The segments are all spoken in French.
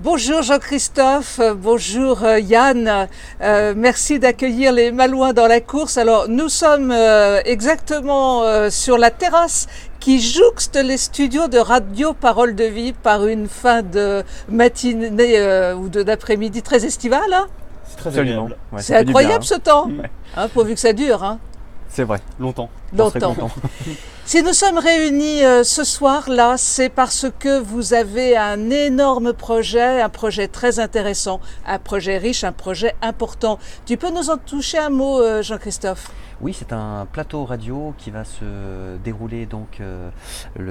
Bonjour Jean-Christophe, bonjour Yann, merci d'accueillir les Malouins dans la course. Alors nous sommes exactement sur la terrasse qui jouxte les studios de Radio Parole de Vie par une fin de matinée ou d'après-midi très estivale. Hein, c'est très agréable. Ouais, c'est incroyable ce temps, hein, pourvu que ça dure. Hein. C'est vrai, longtemps. Longtemps. Si nous sommes réunis ce soir là, c'est parce que vous avez un énorme projet, un projet très intéressant, un projet riche, un projet important. Tu peux nous en toucher un mot, Jean-Christophe ? Oui, c'est un plateau radio qui va se dérouler donc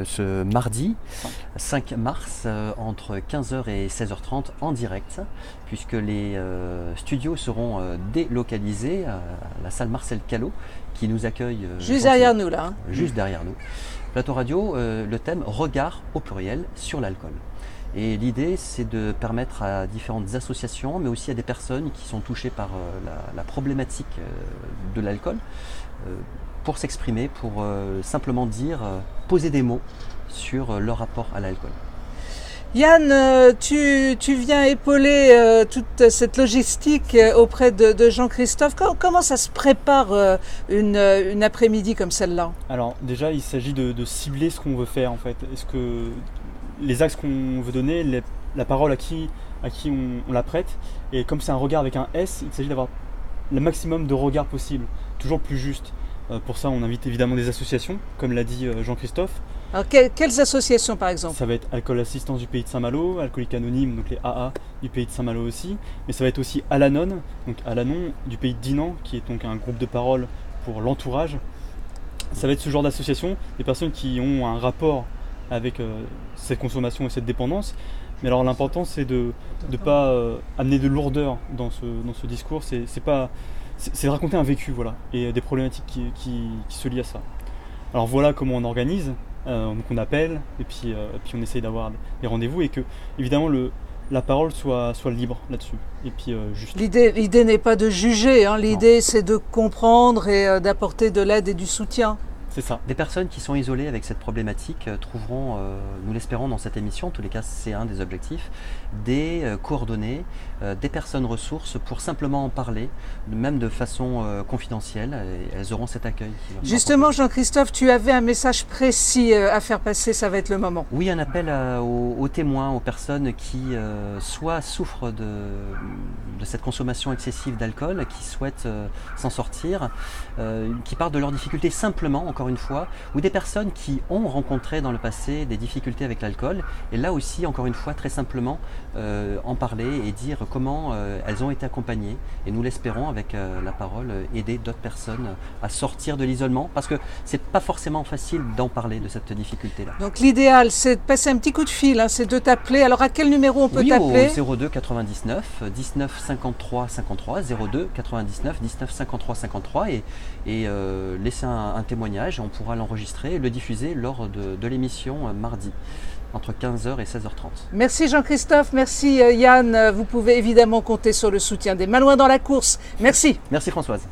ce mardi 5 mars entre 15h et 16h30 en direct, puisque les studios seront délocalisés à la salle Marcel Callot qui nous accueille juste derrière nous là. Juste derrière nous. Plateau radio, le thème regard au pluriel sur l'alcool. Et l'idée, c'est de permettre à différentes associations, mais aussi à des personnes qui sont touchées par la problématique de l'alcool, pour s'exprimer, pour simplement dire, poser des mots sur leur rapport à l'alcool. Yann, tu viens épauler toute cette logistique auprès de Jean-Christophe. Comment ça se prépare une après-midi comme celle-là ? Alors déjà, il s'agit de cibler ce qu'on veut faire en fait. Est-ce que les axes qu'on veut donner, la parole à qui on la prête, et comme c'est un regard avec un S, il s'agit d'avoir le maximum de regards possible, toujours plus juste. Pour ça, on invite évidemment des associations, comme l'a dit Jean-Christophe. Alors, quelles associations par exemple ? Ça va être Alcool Assistance du Pays de Saint-Malo, Alcooliques Anonymes, donc les AA du Pays de Saint-Malo aussi, mais ça va être aussi Al-Anon, donc Al-Anon du Pays de Dinan, qui est donc un groupe de parole pour l'entourage. Ça va être ce genre d'association, des personnes qui ont un rapport avec cette consommation et cette dépendance. Mais alors l'important c'est de ne pas amener de lourdeur dans ce discours, c'est de raconter un vécu, voilà, et des problématiques qui se lient à ça. Alors voilà comment on organise, donc on appelle et puis on essaye d'avoir des rendez-vous et que évidemment la parole soit libre là-dessus. Et puis juste. L'idée n'est pas de juger, hein, l'idée c'est de comprendre et d'apporter de l'aide et du soutien. C'est ça. Des personnes qui sont isolées avec cette problématique trouveront, nous l'espérons dans cette émission, en tous les cas c'est un des objectifs, des coordonnées, des personnes ressources pour simplement en parler, même de façon confidentielle, et elles auront cet accueil. Justement Jean-Christophe, tu avais un message précis à faire passer, ça va être le moment. Oui, un appel aux témoins, aux personnes qui soit souffrent de cette consommation excessive d'alcool, qui souhaitent s'en sortir, qui parlent de leurs difficultés simplement, encore une fois, ou des personnes qui ont rencontré dans le passé des difficultés avec l'alcool, et là aussi, encore une fois, très simplement, en parler et dire comment elles ont été accompagnées, et nous l'espérons avec la parole, aider d'autres personnes à sortir de l'isolement, parce que c'est pas forcément facile d'en parler de cette difficulté-là. Donc l'idéal, c'est de passer un petit coup de fil, hein, c'est de t'appeler. Alors à quel numéro on peut t'appeler ? Au 02 99 19 53 53, 02 99 19 53 53, et laisser un témoignage. On pourra l'enregistrer et le diffuser lors de l'émission mardi, entre 15h et 16h30. Merci Jean-Christophe, merci Yann. Vous pouvez évidemment compter sur le soutien des Malouins dans la course. Merci. Merci Françoise.